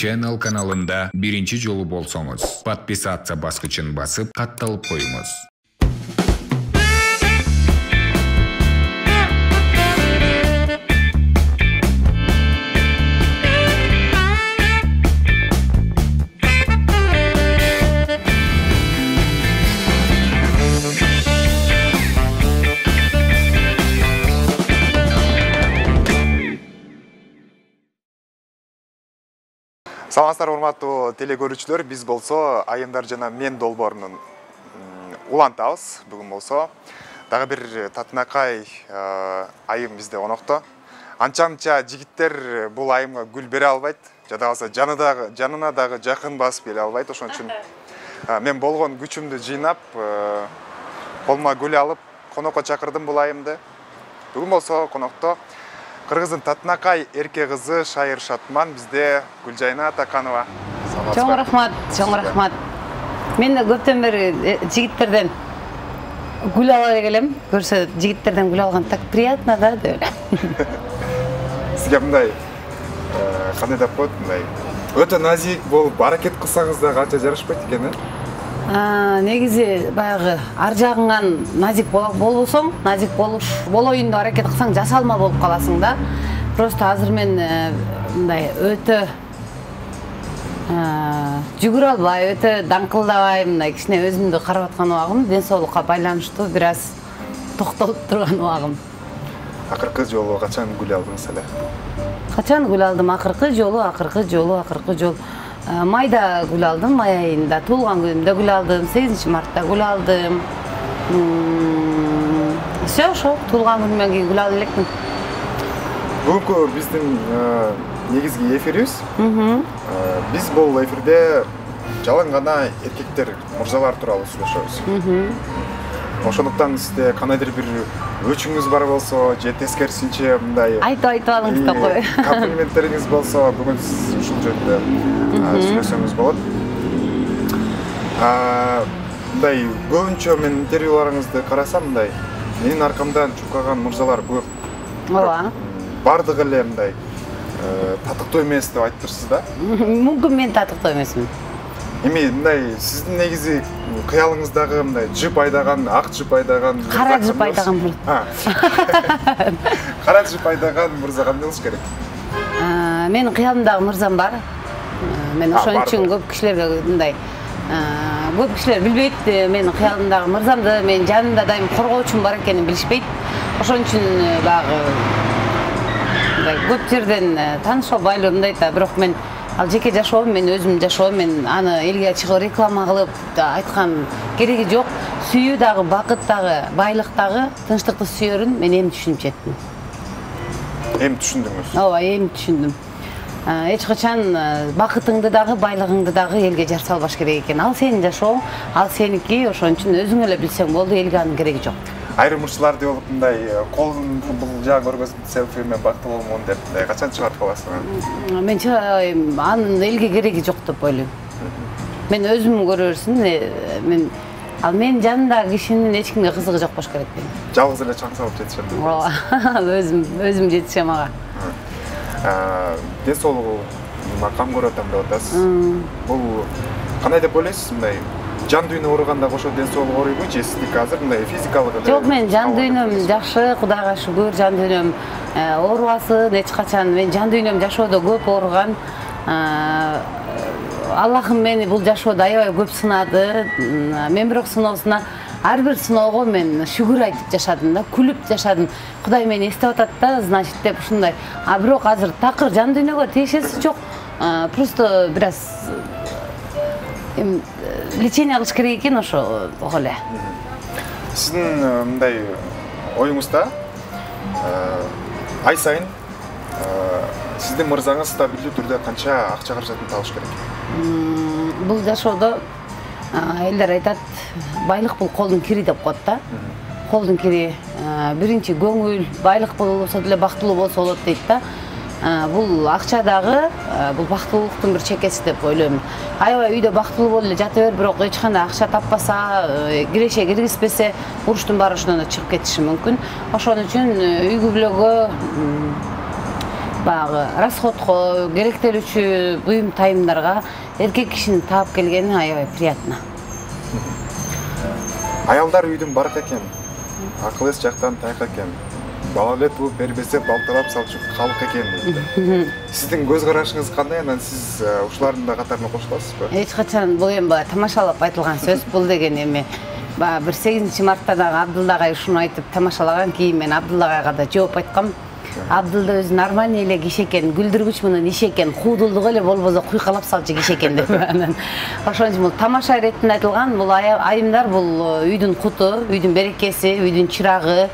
Channel каналында биринчи жолу болсоңуз, подписаться баскычын басып, катталып коюңуз. Саламатсыздар, урматтуу телекөрүүчүлөр, биз болсо Айымдар жана мен долбоорунун улантабыз. Бүгүн болсо дагы бир татынакай айым бизде конокто. Анча-мынча жигиттер бул айымга гүл бере албайт, жада калса жанына дагы жакын басып келе албайт. Ошон үчүн мен болгон күчүмдү жыйнап, колума гүл алып, конокко чакырдым бул айымды. Бүгүн болсо конокто Кыргыздын татынакай эрке кызы Шайыр Шатман бизде. Гүлжайна Атаканова. Чоң рахмат. Мен да көптөн бери жигиттерден гүл ала келем. Көрсө жигиттерден гүл алган так приятно да деп. Сизге мындай кандай деп коет, мындай өтө назик болуп, аракет кылсаңыз да канча жарашпайт экен, Негизи баягы ар жагыңан назик болбосоң, назик болоюн деп аракет кылсаң жасалма болуп каласың да. Просто азыр мен мындай өтө жүгүрө албай, өтө даңкылдабай, мындай кичине өзүмдү карап аткан убагым, ден соолукка байланыштуу бир аз токтолуп турган убагым. Акыркы жолу качан гүл алдыңыз эле? Качан гүл алдым? Акыркы жолу майда гүл алдым, май айында, туулган күнүмдө гүл алдым, 8 мартта гүл алдым. Ошо туулган күнүмөн кийин гүл алып элекмин. Бүгүнкү биздин негизги эфирибиз. Биз бул эфирде жалаң гана эркектер, мырзалар тууралуу сүйлөшөбүз. Ошондуктан сизде кандайдыр бир өчүңүз бар болсо, же тескерисинче мындай айтып алыңыз да кой. Комплименттериңиз болсо, бүгүн сиз ушул жөнүндө сүйлөсөңүз болот. Мындай көбүнчө мен интервьюларыңызды карасам, мындай менин аркамдан чукаган мырзалар көп. Ооба. Бардыгы эле мындай татыктуу эмес деп айтып турсуз да? Мүмкүн мен татыктуу эмесмин. Эми мындай сиздин негизи кыялыңыздагы мындай жып айдаган, ак жып айдаган, кара жып айдаган кара жып айдаган мырза кандай болуш керек? Менин кыялымдагы мырзам бар. Мен ошон үчүн көп кишилерге мындай көп кишилер билбейт менин кыялымдагы мырзамды, менин жанымда дайым коргоочум бар экенин билишпейт. Ошон үчүн баягы көп жерден таанышуу байлуу мындай да, бирок мен ал жеке жашоом, мен өзүм жашоом, мен аны элге чыгып реклама кылып айткан кереги жок. Сүйүү дагы, бакыт дагы, байлык дагы, тынчтыкты сүйөрүн мен эми түшүнүп жеттим. Эми түшүндүңүз? Ооба, эми түшүндүм. Эч качан бакытыңды дагы, байлыгыңды дагы элге жар салбаш керек экен. Ал сенин жашооң, ал сеники, ошон үчүн өзүң эле билсең болду, элге анын кереги жок. Айрым ырчылар деп болуп мындай колун бул жаа көргөзүп селфи менен бактылуу болмон деп качан чыгарып каласың? Мен анын элге кереги жок деп ойлойм. Мен өзүм көрө берсин, ал менин жанымдагы кишинин эч кимге кызыгы жок болуш керек дейм. Жалгыз эле чаң салып жетишем деп. Ооба, өзүм жетишем ага. Ден соолугума кам көрүп атам деп атасыз. Бул кандай деп ойлойсуз, мындай жан дүйнө ооруганда кошо ден соолук ооруйбу, же сиздики азыр мындай физикалык эле? Жок, мен жан дүйнөм жакшы, Кудайга шүгүр, жан дүйнөм оорубасын эч качан. Мен жан дүйнөм жашоодо көп ооруган. Аллахым мени бул жашоодо аябай көп сынады. Мен бирок сыноосуна ар бир сыноого мен шүгүр айтып жашадым да, күлүп жашадым. Кудай мени эстеп атат да, значит деп ушундай. Бирок азыр такыр жан дүйнөгө тиешеси жок. Просто бир аз лечение алыш керек экен, ошо эле. Сиздин мындай оюңузда ай сайын сиздин мырзаңыз стабилдүү түрдө канча акча каражатын табыш керек? Бул жашоодо элдер айтат, байлык бул колдун кири деп коет да. Колдун кири биринчи көңүл, байлык болсо деле бактылуу болсо болот дейт да. Бул акча дагы, бул бактылуулуктун бир чекеси деп ойлойм. Аябай үйдө бактылуу болуп эле жата бер, бирок эч кандай акча таппаса, киреше киргизбесе, уруштун баары ошондон чыгып кетиши мүмкүн. Ошон үчүн үй бүлөгө баягы расходко керектелүүчү буюм тайымдарга эркек кишинин таап келгени аябай приятно. Аялдар үйдүн барак экен, акыл эс жактан тайка экен, бала эле тууп бербесе балталап салчу калк экен дейт. Сиздин көз карашыңыз кандай? Анан сиз ушулардын да катарына кошуласызбы? Эч качан бул эми тамашалап айтылган сөз бул деген эми. Бир 8-марта дагы Абдулла агай ушуну айтып тамашалаган, кийин мен Абдулла агайга да жооп айткам. Абдулла өзү нормальный эле киши экен, күлдүргүч менен иш экен, куудулдук эле болбосо куйкалап салчу киши экен деп. Ошон үчүн бул тамаша иретинде айтылган, бул айымдар бул үйдүн куту, үйдүн берекеси, үйдүн чырагы.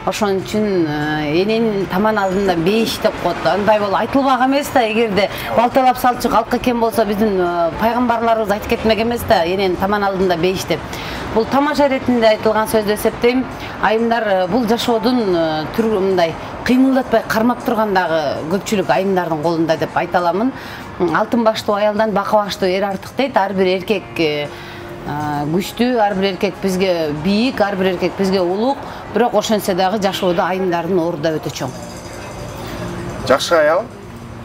Ошон үчүн эненин таман алдында бейиш деп коет. Андай болуп айтылбак эмес да, эгерде балталап салчу калк экен болсо биздин пайгамбарларыбыз айтып кетмек эмес да, эненин таман алдында бейиш деп. Бул тамаша иретинде айтылган сөз деп эсептейм. Айымдар бул жашоодун түрү мындай кыймылдатпай кармап тургандагы көпчүлүк айымдардын колунда деп айта аламын. Алтын баштуу аялдан бака баштуу эр артык дейт. Ар бир эркек күчтүү, ар бир эркек бизге бийик, ар бир эркек бизге улук, бирок ошентсе дагы жашоодо айымдардын орду да өтө чоң. Жакшы аял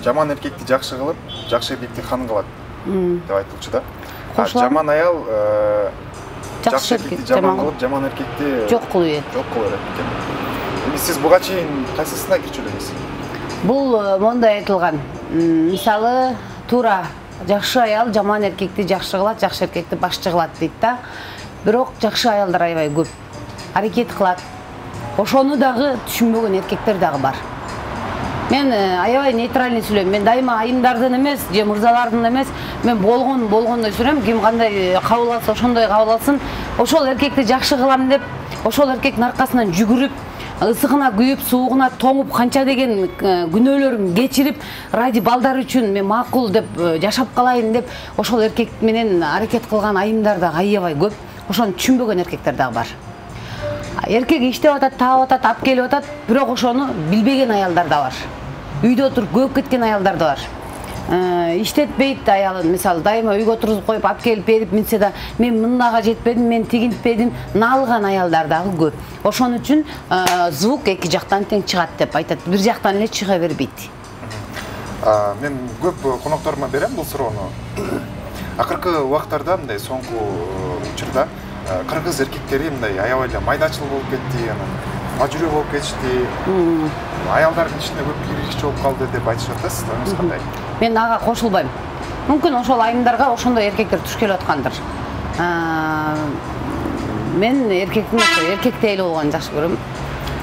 жаман эркекти жакшы кылып, жакшы эркекти хан кылат деп айтылчу да. Жаман аял жакшы эркекти жаман кылып, жаман эркекти жок кылып ийет. Жок кылып экен. Эми сиз буга чейин кайсысына кирчү элеңиз? Бул мондай айтылган. Мисалы, туура жакшы аял жаман эркекти жакшы кылат, жакшы эркекти башчы кылат дейт да. Бирок жакшы аялдар аябай көп. Аракет кылат. Ошону дагы түшүнбөгөн эркектер дагы бар. Мен аябай нейтральный сүйлөйм. Мен дайыма айымдардын эмес, же мырзалардын эмес, мен болгондой сүйлөйм. Ким кандай кабыл алса, ошондой кабыл алсын. Ошол эркекти жакшы кылам деп, ошол эркектин аркасынан жүгүрүп, ысыгына күйүп, суугуна тоңуп, канча деген күнөөлөрүн кечирип, ради балдар үчүн мен макул деп жашап калайын деп, ошол эркек менен аракет кылган айымдар да аябай көп. Ошону түшүнбөгөн эркектер дагы бар. Эркек иштеп атат, таап атат, ап келип атат, бирок ошону билбеген аялдар да бар. Үйдө отуруп көп кеткен аялдар да бар. Иштетпейт аялын, мисалы дайыма үйгө отургузуп коюп, ап келип берип минсе да мен мындага жетпедим, мен тигинтпедим, налган аялдар дагы көп. Ошон үчүн звук эки жактан тең чыгат деп айтат. Бир жактан эле чыга бербейт. Мен көп конокторума берем бул суроону. Акыркы убактарда мындай соңку учурда кыргыз эркектери мындай аябай эле майдачыл болуп кетти, мажүрө болуп кетишти. Аялдардын ичинде көп киргизчи болуп калды деп айтышат да, сиз ойуңуз кандай? Мен ага кошулбайм. Мүмкүн ошол айымдарга ошондой эркектер туш келип аткандыр. Мен эркектин эркектей эле болгонун жакшы көрөм.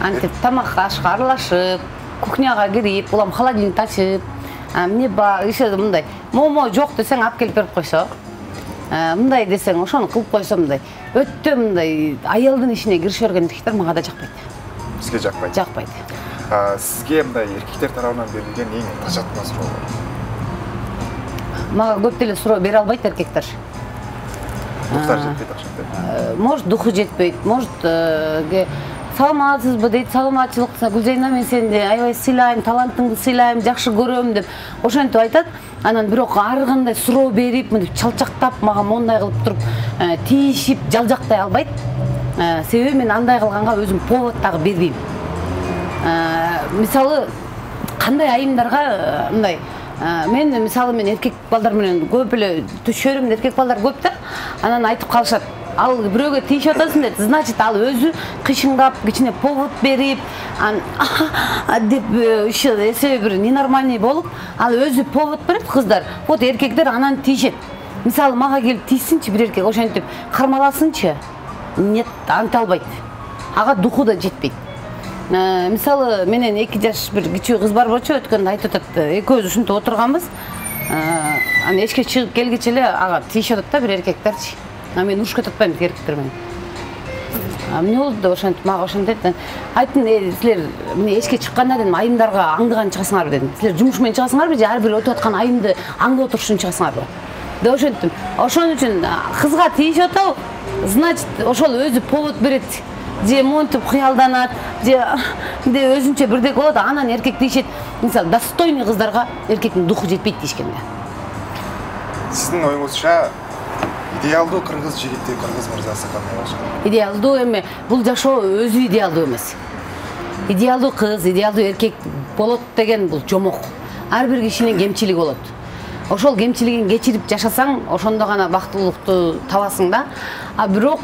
Антип тамак ашка аралашып, кухняга кирип, улам холодильник ачып, эмне бар, иши мындай. Момо жок десең ап келип берип койсо, мындай десең ошону кылып койсо мындай. Өтө мындай аялдын ишине киришип берген эркектер мага да жакпайт. Сизге жакпайт? Жакпайт. Сизге мындай эркектер тарабынан берилген эң тажатма суроо бар? Мага көп деле суроо бере албайт эркектер. Духтар жетпейт ошентип. Может, духу жетпейт, может, саламатсызбы дейт, саламатчылык, Гүлзейна мен сени аябай сыйлайм, талантыңды сыйлайм, жакшы көрөм деп ошентип айтат. Анан бирок ар кандай суроо берип, мынтип чалчактап, мага мондай кылып туруп, тийишип, жалжактай албайт. Себеби мен андай кылганга өзүм повод дагы бербейм. Мисалы, кандай айымдарга мындай, мен мисалы мен эркек балдар менен көп эле чөйрөмдө эркек балдар көп да. Анан айтып калышат. Ал бирөөгө тийишип атасың дейт. Значит, ал өзү кышыңдап, кичине повод берип, деп эсеби бир ненормальный болуп, ал өзү повод берет кыздар. Вот эркектер анан тийишет. Мисалы, мага келип тийсинчи бир эркек, ошентип кармаласынчы. Нет, анта албайт. Ага духу да жетпейт. Мисалы, менен 2 жаш бир кичүү кыз бар болчу, өткөндө айтып атат, экөөбүз ушинтип отурганбыз. Аны эчке чыгып келгиче эле ага тийишип атат да бир эркектерчи. Мен урушуп кетатпайм эркектер менен. Эмне болду деп ошентип мага ошентет. Айттым, силер мына эчке чыкканда дедим, айымдарга аңдыган чыгасыңарбы дедим. Силер жумуш менен чыгасыңарбы же ар бир өтүп аткан айымды аңдып отуруш үчүн чыгасыңарбы? Деп ошенттим. Ошон үчүн кызга тийишип атабы? Значит, ошол өзү повод берет. Же монтип кыялданат, же өзүнчө бирдек болот, анан эркек тийишет. Мисалы, достойный кыздарга эркектин духу жетпейт дейишкенде. Сиздин оюңузча идеалдуу кыргыз жигити, кыргыз мырзасы кандай болушу керек? Идеалдуу эми бул жашоо өзү идеалдуу эмес. Идеалдуу кыз, идеалдуу эркек болот деген бул жомок. Ар бир кишинин кемчилиги болот. Ошол кемчилигин кечирип жашасаң, ошондо гана бактылуулукту табасың да. А бирок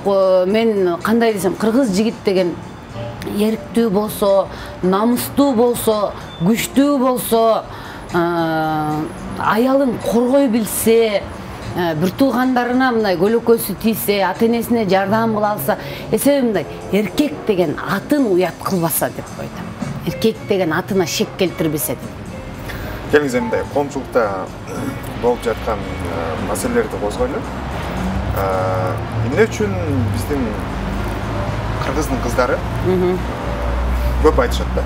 мен кандай десем, кыргыз жигит деген эрктүү болсо, намустуу болсо, күчтүү болсо, аялын коргой билсе, бир туугандарына мындай көлөкөсү тийсе, ата-энесине жардам кыла алса, эсеби мындай эркек деген атын уят кылбаса деп койтам. Эркек деген атына шек келтирбесе деп. Келиңиз мындай коомчулукта болуп жаткан маселелерди козгойлу. Эмне үчүн биздин кыргыздын кыздары көп айтышат да.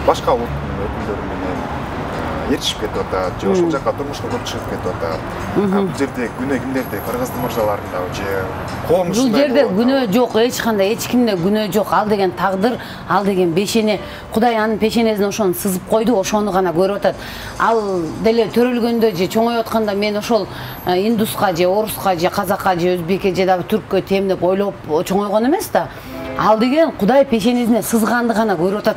Башка улуттун өкүлдөрү менен эришип кетип атат, же ошол жака турмушка көп чыгып кетип атат. Бул жерде күнөө кимдерде? Кыргыздын мырзаларындабы же коомчусунда? Бул жерде күнөө жок, эч кандай, эч кимде күнөө жок. Ал деген тагдыр, ал деген пешене. Кудай анын пешенесине ошону сызып койду, ошону гана көрүп атат. Ал деле төрөлгөндө же чоңоюп атканда мен ошол индуска же оруска же казакка же өзбекке же дагы түрккө темдеп ойлоп чоңойгон эмес да. Ал деген Кудай пешенесине сызганды гана көрүп атат.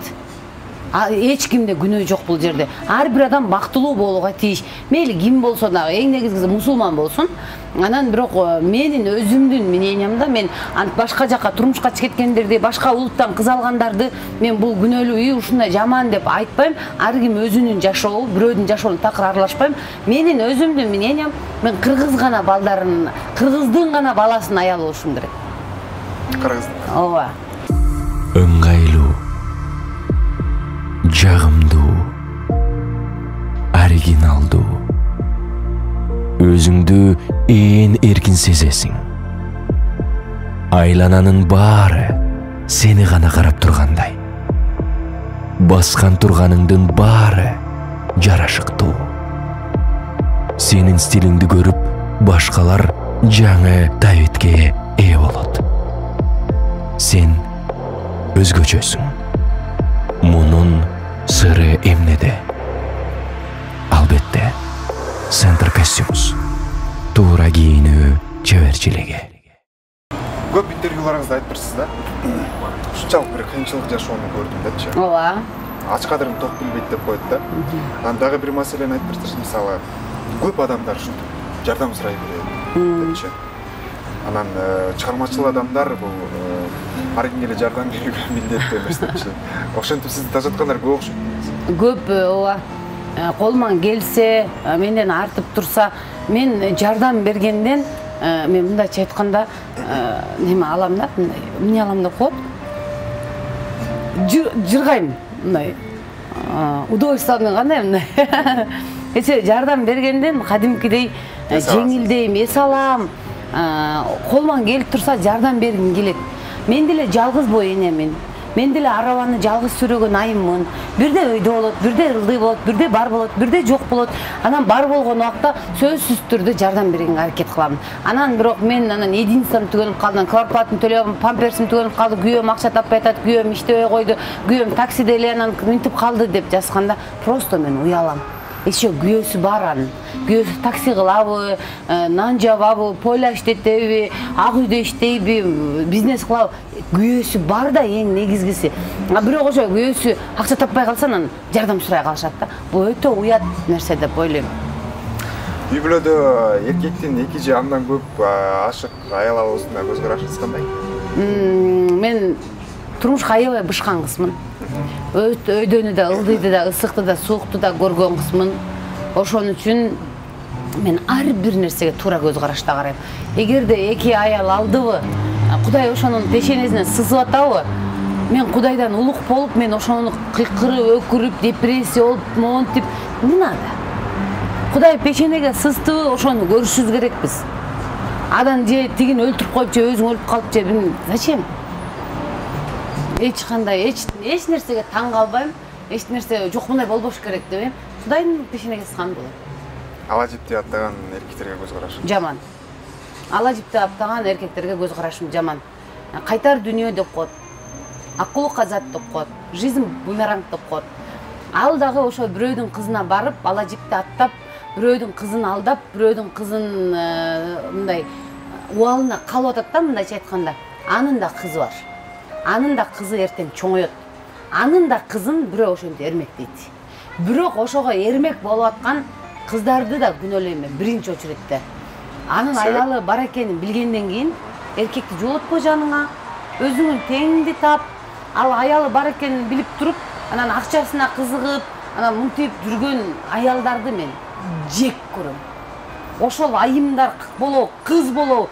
Эч кимде күнөө жок бул жерде. Ар бир адам бактылуу болууга тийиш. Мейли ким болсо дагы, эң негизгиси мусулман болсун. Анан бирок менин өзүмдүн мнениямда мен башка жака турмушка чыгып кеткендерди, башка улуттан кыз алгандарды мен бул күнөөлүү, ушундай жаман деп айтпайм. Ар ким өзүнүн жашообу, бирөөдүн жашоосуна такыр аралашпайм. Менин өзүмдүн мнениям, мен кыргыз гана балдарын, кыргыздын гана баласын аял болушум керек. Кыргыз. Ооба. Ыңгайлуу, жагымдуу, оригиналдуу, өзүңдү ээн эркин сезесиң. Айлананын баары сени гана карап тургандай. Баскан турганыңдын баары жарашыктуу. Сенин стилиңди көрүп, башкалар жаңы табитке ээ болот. Сен өзгөчөсүң. Мунун сыры эмнеде? Албетте, Center Costumes. Туура кийинүү чеберчилиги. Көп интервьюларыңызда айтып турсуз да. Ушунчалык бир кыйынчылык жашоону көрдүм депчи. Ооба. Ач кадырым ток билбейт деп коет да. Анан дагы бир маселени айтып турсуз, мисалы, көп адамдар ушинтип жардам сурай берет депчи. Анан чыгармачыл адамдар бул ар кимге эле жардам берүүгө милдеттүү эмес депчи. Ошентип сизди тажаткандар көп окшойт. Көп, ооба. Колуман келсе, менден артып турса, мен жардам бергенден, мен мындайча айтканда, неме алам да, эмне алам деп коет. Жыргайм, мындай. Удовольствиемен кандай мындай. Эсе жардам бергенден кадимкидей жеңилдейм, эс алам. Колуман келип турса жардам бергим келет. Мен деле жалгыз бой энемин. Мен деле арабаны жалгыз сүрөгөн айыммын. Бирде өйдө болот, бирде ылдый болот, бирде бар болот, бирде жок болот. Анан бар болгон убакта сөзсүз түрдө жардам бергенге аракет кылам. Анан бирок мен единством түгөнүп калдым, квартплатаны төлөп, памперсим түгөнүп калды, күйөөм акча таппай атат, күйөөм иштебей койду, күйөөм таксиде эле анан минтип калды деп жазганда, просто мен уялам. Еще күйөөсү бар анын. Күйөөсү такси кылабы, нан жабабы, пойла иштетеби, ак үйдө иштейби, бизнес кылабы. Күйөөсү бар да эң негизгиси. Бирок ошо күйөөсү акча таппай калса анан жардам сурай калышат да. Бул өтө уят нерсе деп ойлойм. Үй бүлөдө эркектин эки же андан көп ашык аял алуусуна көз карашыңыз кандай? Мен турмушка аябай бышкан кызмын. Өйдөнү да, ылдыйды да, ысыкты да, суукту да көргөн кызмын. Ошон үчүн мен ар бир нерсеге туура көз карашта карайм. Эгерде эки аял алдыбы, Кудай ошонун пешенесине сызып атабы, мен Кудайдан улук болуп, мен ошону кыйкырып, өкүрүп, депрессия болуп, монтип, не надо. Кудай пешенеге сыздыбы, ошону көрүшүбүз керекпиз. Адан же тигин өлтүрүп коюп, же өзүң өлүп калып, же зачем? Эч кандай, эч нерсеге таң калбайм, эч нерсе жок мындай болбош керек деп, Кудайдын пешенеге сызган болот. Ала жипти аттаган эркектерге көз карашым жаман. Ала жипти аттаган эркектерге көз карашым жаман. Кайтар дүнүйө деп коет. Акулукка зат деп коет. Жизнь бумеранг деп коет. Ал дагы ошо бирөөдүн кызына барып, ала жипти аттап, бирөөдүн кызын алдап, бирөөдүн кызын мындай убалына калып атат да, мындайча айтканда. Анын да кызы бар. Анын да кызы эртең чоңоет. анын да кызын бирөө ошентип эрмектейт. Бирок ошого эрмек болуп аткан кыздарды да күнөөлөйм биринчи очередде. Анын аялы бар экенин билгенден кийин эркекти жолотпо жаныңа, өзүңүн теңиңди тап, ал аялы бар экенин билип туруп, анан акчасына кызыгып, анан мынтип жүргөн аялдарды мен жек көрөм. Ошол айымдар болобу, кыз болобу,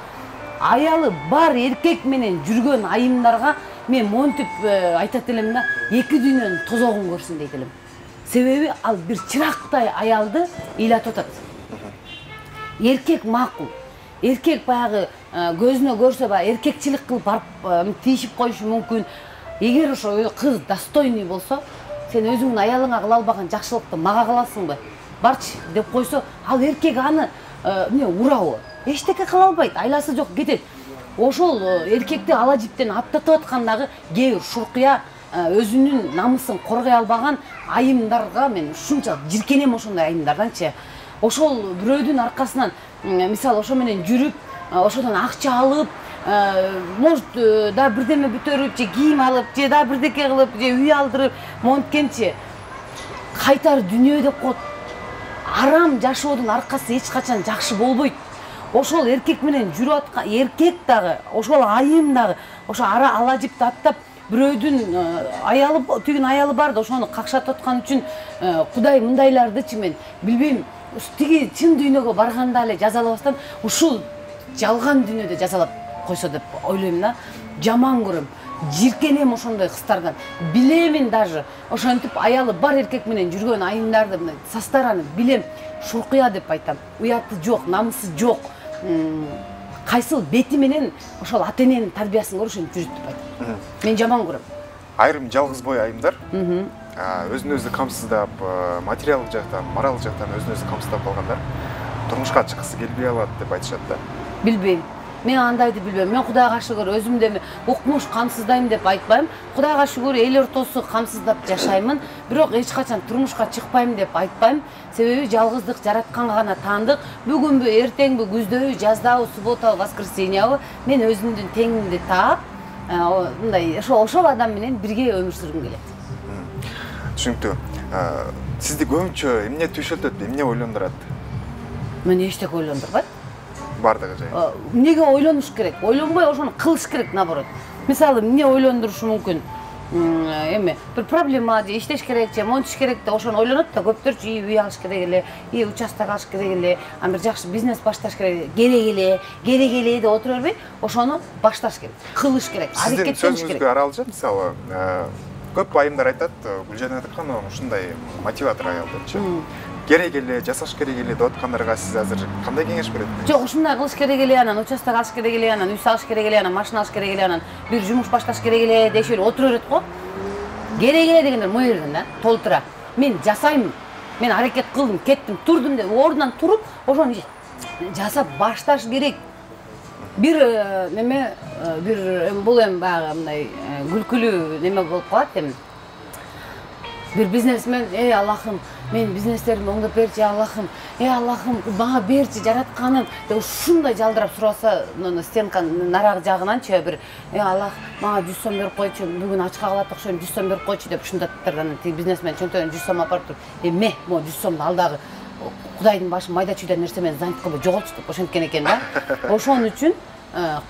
аялы бар эркек менен жүргөн айымдарга мен монтип айтат элем да, эки дүйнөнүн тозогун көрсүн дейт элем. Себеби ал бир чырактай аялды ыйлатып атат. Эркек макул. Эркек баягы көзүнө көрсө баягы эркекчилик кылып барып тийишип коюшу мүмкүн. Эгер ошо кыз достойный болсо, сен өзүңдүн аялыңа кыла албаган жакшылыкты мага кыласыңбы? Барчы деп койсо, ал эркек аны урабы? Эчтеке кыла албайт, айласы жок кетет. Ошол эркекти ала жиптен аттатып аткандагы кээ бир шуркуя өзүнүн намысын коргой албаган айымдарга мен ушунчалык жиркенем ошондой айымдарданчы. Ошол бирөөдүн аркасынан мисалы ошо менен жүрүп, ошодон акча алып, может да бирдеме бүтөрүп, же кийим алып, же да бирдеке кылып, же үй алдырып, монткенчи кайтар дүйнө деп коет. Арам жашоодун аркасы эч качан жакшы болбойт. Ошол эркек менен жүрүп аткан эркек дагы, ошол айым дагы, ошо ала жипти аттап, бирөөдүн аялы, тигин аялы бар да ошону какшатып аткан үчүн Кудай мындайлардычы мен билбейм, тиги чын дүйнөгө барганда эле жазалабастан ушул жалган дүйнөдө жазалап койсо деп ойлойм да. Жаман көрөм, жиркенем ошондой кыздардан. Билемин даже ошентип аялы бар эркек менен жүргөн айымдарды састараны билем, шуркуя деп айтам. Уяты жок, намысы жок. Кайсыл бети менен ошол ата-эненин тарбиясын көрүшүн жүрүт деп айтам. Мен жаман көрөм. Айрым жалгыз бой айымдар өзүн өзү камсыздап, материалдык жактан, моралдык жактан өзүн өзү камсыздап калгандар турмушка чыккысы келбей алат деп айтышат да. Билбейм. Мен андайды билбейм. Мен Кудайга шүгүр өзүмдө укмуш камсыздайм деп айтпайм. Кудайга шүгүр эл ортосу камсыздап жашаймын. Бирок эч качан турмушка чыкпайм деп айтпайм. Себеби жалгыздык жаратканга гана таандык. Бүгүнбү, эртеңби, күздөбү, жаздабы, субботабы, воскресеньябы мен өзүмдүн теңимди таап, мындай ошол адам менен бирге өмүр сүргүм келет. Түшүнүктүү. Сизди көбүнчө эмне түшөлтөт, эмне ойлондурат? Мен эчтеке ойлондурбайт. Бардыгы жай. Эмнеге ойлонуш керек? Ойлонбой ошону кылыш керек, наоборот. Мисалы, эмне ойлондурушу мүмкүн? Эме, бир проблема же иштеш керек, же монтиш керек деп ошону ойлонот да, көптөрчү үй алыш керек эле, участок алыш керек эле, бир жакшы бизнес башташ керек эле деп отура бербей, ошону башташ керек, кылыш керек, аракеттениш керек. Сиздин сөзүңүзгө аралжа, мисалы, көп айымдар айтат, Гүлжан айткан ушундай мотиватор аялдырчы. Керек эле, жасаш керек эле деп аткандарга сиз азыр кандай кеңеш бересиз? Жок, ушундай кылыш керек эле, анан участок алыш керек эле, анан үй салыш керек эле, анан машина алыш керек эле, анан бир жумуш башташ керек эле дешип отура берет го. Керек эле дегендер мой жерден да, толтура. Мен жасайм, мен аракет кылдым, кеттим, турдум деп ордунан туруп, ошону жасап башташ керек. Бир неме, бир бул эми баягы мындай күлкүлүү неме болуп калат эми. Бир бизнесмен, Аллахым, мен бизнестеримди оңдоп берчи, Аллахым, Аллахым, мага берчи жаратканым деп ушундай жалдырап сураса, стенканын нарагы жагынанчы бир, Аллах, мага 100 сом берип койчу, бүгүн ачка калат окшойм, 100 сом берип койчу деп ушундаттыр. Анан тиги бизнесмен чөнтөгүнөн 100 сом апарып туруп, ме, могу 100 сомду ал дагы Кудайдын башы майда чүйдө нерсе менен занят кылбай жоголчу деп ошенткен экен да. Ошон үчүн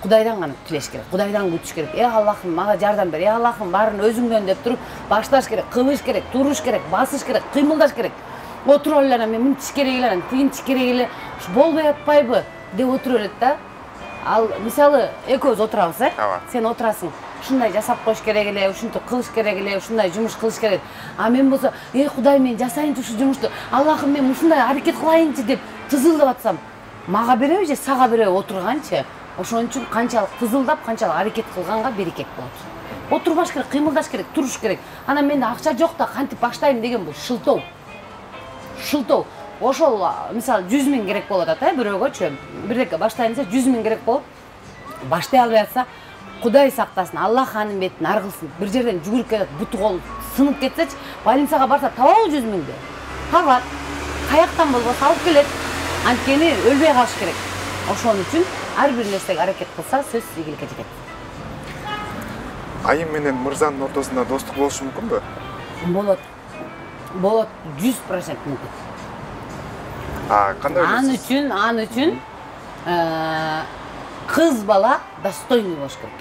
Кудайдан гана тилеш керек, Кудайдан күтүш керек. Аллахым, мага жардам бер, Аллахым, баарын өзүңдөн деп туруп, башташ керек, кылыш керек, туруш керек, басыш керек, кыймылдаш керек. Отуруп эле анан мен мынтиш керек эле, анан тигинтиш керек эле, болбой атпайбы деп отура берет да. Ал мисалы экөөбүз отурабыз, сен отурасың, ушундай жасап коюш керек эле, ушинтип кылыш керек эле, ушундай жумуш кылыш керек. А мен болсо, Кудай, мен жасайынчы ушу жумушту, Аллахым, мен ушундай аракет кылайынчы деп тызылдап атсам, мага береби же сага береби отурганчы? Ошон үчүн канчалык тызылдап, канчалык аракет кылганга берекет болот. Отурбаш керек, кыймылдаш керек, туруш керек. Анан менде акча жок да кантип баштайм деген бул шылтоо. Шылтоо. Ошол мисалы 100 000 керек болот ата, бирөөгөчү. Бирдеке баштайын десе 100 000 керек болуп, баштай албай атса, Кудай сактасын, Аллах анын бетин аргылсын. Бир жерден жүгүрүп кетет, буту кол сынып кетсечи, больницага барса табабы 100 000-ди? Табат. Каяктан болбосо алып келет. Анткени өлбөй калыш керек. Ошон үчүн ар бир нерсеге аракет кылса, сөзсүз ийгиликке жетет. Айым менен мырзанын ортосунда достук болушу мүмкүнбү? Болот. Болот 100% мүмкүн. Кандай ойлойсуз? Ан үчүн кыз бала достойный болуш керек.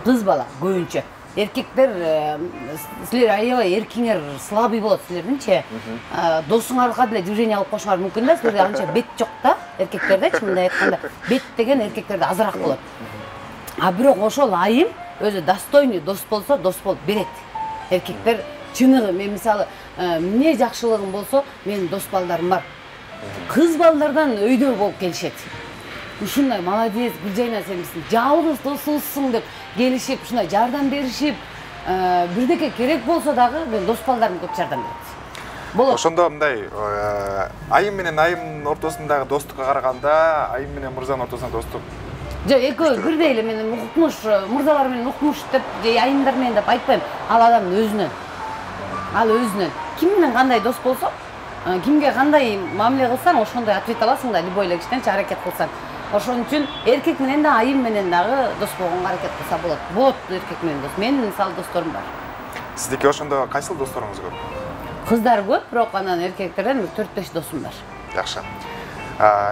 Кыз бала көбүнчө. Эркектер силер аябай эркиңер слабый болот силердинчи. Досуңарга деле движение алып коюшуңар мүмкүн да, силерде анча бет жок да, эркектерде мындай айтканда. Бет деген эркектерде азыраак болот. Бирок ошол айым өзү достойный дос болсо, дос болуп берет. Эркектер чыныгы, мен мисалы, эмне жакшылыгым болсо, менин дос балдарым бар. Кыз балдардан өйдө болуп келишет. Ушундай молодец, Гүлжайна сенбисиң, жалгыз досубузсуң деп келишип, ушундай жардам беришип, бирдеке керек болсо дагы мен дос балдарым көп жардам берет. Болот. Ошондо мындай, айым менен айымдын ортосундагы достукка караганда, айым менен мырзанын ортосунда достук Жок, экөө бирдей эле, мен укмуш, мырзалар менен укмуш деп, же айымдар менен деп айтпайм. Ал адамдын өзүнөн. Ал өзүнөн. Ким менен кандай дос болсо, кимге кандай мамиле кылсаң, ошондой ответ аласың да, любой эле кишиден аракет кылсаң. Ошон үчүн эркек менен да айым менен дагы дос болгонго аракет кылса болот. Болот эркек менен дос. Менин мисалы досторум бар. Сиздики ошондо кайсыл досторуңуз көп? Кыздар көп, бирок анан эркектерден 4-5 досум бар. Жакшы.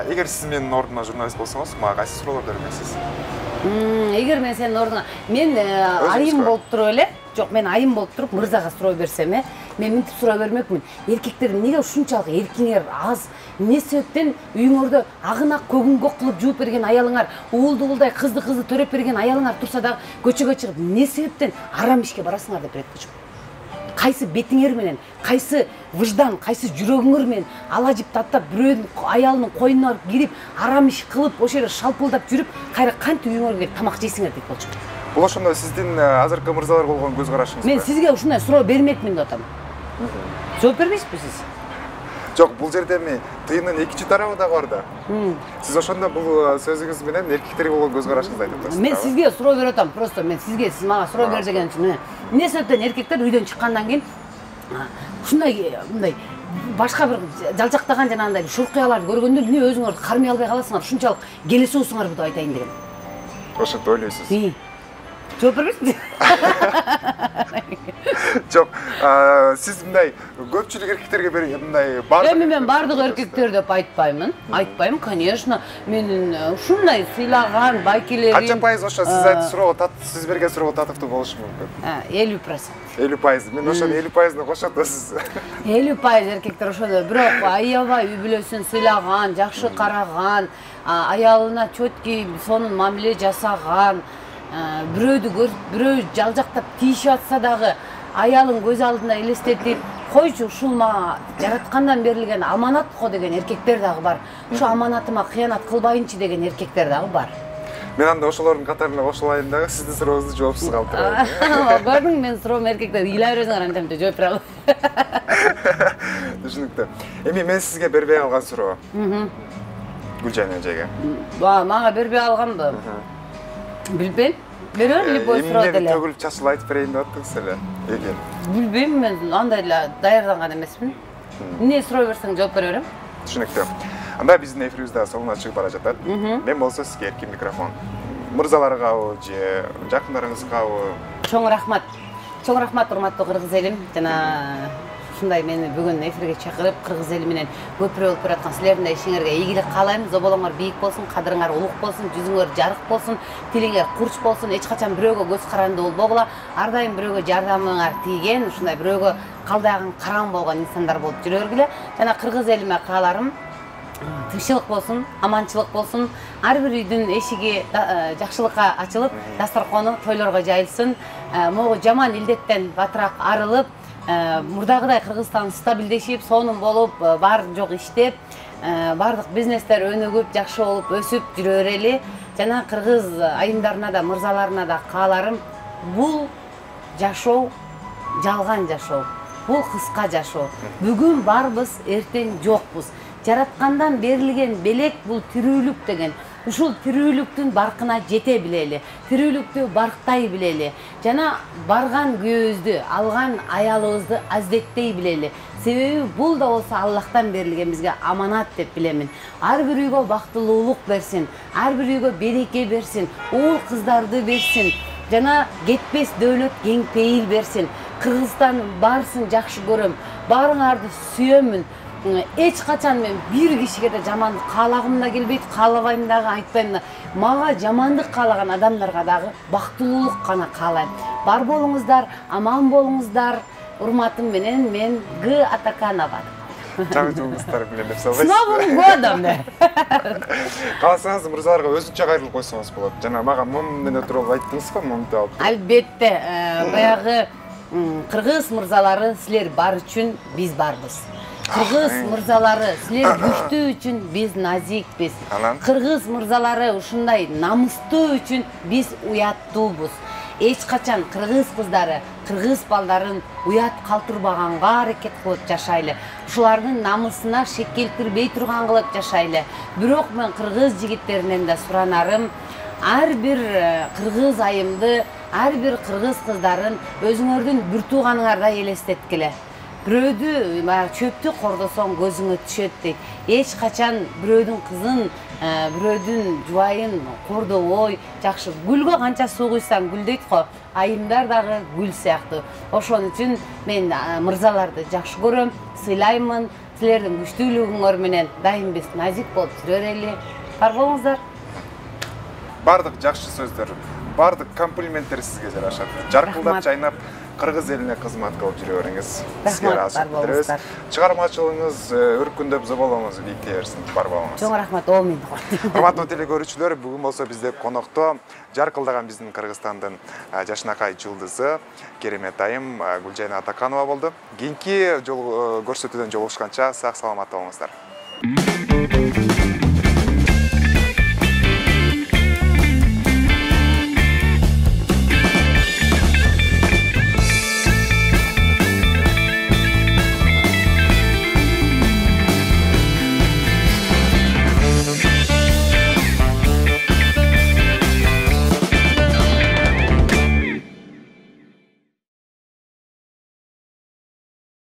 Эгер сиз менин ордума журналист болсоңуз, мага кайсы суроолор бермексиз? Эгер мен сенин ордуңа, мен айым болуп туруп эле, жок, мен айым болуп туруп мырзага суроо берсем, мен мынтип суроо бермекмин. Эркектер эмнеге ушунчалык эркиңер аз? Эмне себептен үйүңөрдө агынак көгүнгөк кылып жууп берген аялыңар, уулдай кызды төрөп берген аялыңар турса дагы көчөгө чыгып, эмне себептен арам ишке барасыңар деп эткичим. Кайсы бетиңер менен, кайсы выждан, кайсы жүрөгүңөр менен ала жип таптап бирөөнүн аялынын койнуна кирип, арам иш кылып, ошол жерде шалпылдап жүрүп, кайра кантип үйүңөргө келип тамак жейсиңер дейт болчу. Бул ошондо сиздин азыркы мырзалар болгон көз карашыңыз. Мен сизге ушундай суроо бермекмин деп атам. Жооп бербейсизби сиз? Жок, бул жерде мен тыйындын экинчи тарабы да бар да. Сиз ошондо бул сөзүңүз менен эркектерге болгон көз карашыңызды айтып атасыз. Мен сизге суроо берип атам, просто мен сизге, сиз мага суроо бер деген үчүн. Эмне себептен эркектер үйдөн чыккандан кийин ушундай мындай башка бир жалжактаган жана андай шуркуяларды көргөндө эмне өзүңөрдү кармай албай каласыңар, ушунчалык келесиңарбы деп айтайын дегем. Ошентип ойлойсуз. Жооп бербейсизби? Жок, сиз мындай көпчүлүк эркектерге мындай бардык. Мен бардык эркектер деп айтпаймын. Айтпайм, конечно. Менин ушундай сыйлаган байкелерим. Канча пайыз ошо сиз айтып суроого сиз берген суроого татыктуу болушу мүмкүн? 50%. 50%. Мен ошону 50%ны кошот да сиз. 50% эркектер ошондой, бирок аябай үй бүлөсүн сыйлаган, жакшы караган, аялына чөткүй сонун мамиле жасаган, бирөөдү көрүп, бирөө жалжактап тийишип атса дагы аялын көз алдында элестетип, койчу ушул мага жараткандан берилген аманат го деген эркектер дагы бар. Ушу аманатыма кыянат кылбайынчы деген эркектер дагы бар. Мен анда ошолордун катарына кошулайын дагы сиздин сурооңузду жоопсуз калтырайын. Көрдүң, мен суроом эркектер ыйлай бересиңер, антемде жооп бере албайм. Түшүнүктүү. Эми мен сизге бербей калган суроо. Гүлжайна эжеге. Мага бербей алганбы? Билбейм. Берөр любой суроо деле. Эмне төгүлүп чачылып айтып берейин деп аттыңыз эле. Эген. Билбейм, мен андай эле даярданган эмесмин. Эмне суроо берсең жооп бере берем. Түшүнүктүү. Анда биздин эфирибиз дагы соңуна чыгып бара жатат. Мен болсо сизге эркин микрофон. Мырзаларгабы же жакындарыңызгабы? Чоң рахмат. Чоң рахмат, урматтуу кыргыз элим. Жана ушундай мени бүгүн эфирге чакырып, кыргыз эли менен көпүрө болуп бараткан силердин да ишиңерге ийгилик каалайм. Зоболоңор бийик болсун, кадырыңар улук болсун, жүзүңөр жарык болсун, тилиңер курч болсун, эч качан бирөөгө көз каранды болбогула. Ар дайым бирөөгө жардамыңар тийген, ушундай бирөөгө калдаган караң болгон инсандар болуп жүрөргүлө. Жана кыргыз элиме кааларым тынччылык болсун, аманчылык болсун. Ар бир үйдүн эшиги жакшылыкка ачылып, дасторкону тойлорго жайылсын. Могу жаман илдеттен батыраак арылып, мурдагыдай Кыргызстан стабилдешип, сонун болуп, бар жок иштеп, бардык бизнестер өнүгүп, жакшы болуп, өсүп жүрө берели. Жана кыргыз айымдарына да, мырзаларына да кааларым, бул жашоо жалган жашоо. Бул кыска жашоо. Бүгүн барбыз, эртең жокпуз. Жараткандан берилген белек бул тирүүлүк деген. Ушул тирүүлүктүн баркына жете билели, тирүүлүктү барктай билели, жана барган күйөөбүздү, алган аялыбызды аззеттей билели. Себеби бул да болсо Аллахтан берилген бизге аманат деп билемин. Ар бир үйгө бактылуулук берсин, ар бир үйгө береке берсин, уул кыздарды берсин. жана кетпес дөөлөт кең пейил берсин. Кыргызстан барсын жакшы көрөм, баарыңарды сүйөмүн. Эч качан мен бир кишиге да жамандык каалагым да келбейт, каалабайм дагы, айтпайм да. Мага жамандык каалаган адамдарга дагы бактылуулук гана каалайм. Бар болуңуздар, аман болуңуздар. Урматым менен мен Г. Атаканова. Жаңы жылыңыздар менен деп салбайсыз. С Новым годом! Кааласаңыз мырзаларга өзүнчө кайрылып койсоңуз болот. Жана мага мом менен туруп айттыңыз го, момду алып. Албетте, баягы кыргыз мырзалары силер бар үчүн биз барбыз. Кыргыз мырзалары силер күчтүү үчүн биз назикпиз. Кыргыз мырзалары ушундай намыстуу үчүн биз уяттуубуз. Эч качан кыргыз кыздары, кыргыз балдарын уят калтырбаганга аракет кылып жашайлы. Ушулардын намысына шек келтирбей турган кылып жашайлы. Бирок мен кыргыз жигиттеринен да суранарым, ар бир кыргыз айымды, ар бир кыргыз кыздарын өзүңөрдүн бир тууганыңардай элестеткиле. Бирөөдү чөптү кордосоң көзүңө түшөт дейт. Эч качан бирөөдүн кызын, бирөөдүн жубайын кордобой, жакшы гүлгө канча суу куйсаң гүлдөйт го, айымдар дагы гүл сыяктуу. Ошон үчүн мен мырзаларды жакшы көрөм, сыйлаймын. Силердин күчтүүлүгүңөр менен дайым биз назик болуп жүрө берели. Бар болуңуздар. Бардык жакшы сөздөр, бардык комплименттер сизге жарашат. Жаркылдап жайнап кыргыз элине кызмат кылып жүрө бериңиз. Сизге ыраазычылык билдиребиз. Чыгармачылыгыңыз өркүндөп, зоболоңуз бийиктей берсин. Бар болуңуз. Чоң рахмат, оомин. Урматтуу телекөрүүчүлөр, бүгүн болсо бизде конокто жаркылдаган биздин Кыргызстандын жашынакай жылдызы, керемет айым Гүлжайна Атаканова болду. Кийинки көрсөтүүдөн жолугушканча сак саламатта болуңуздар.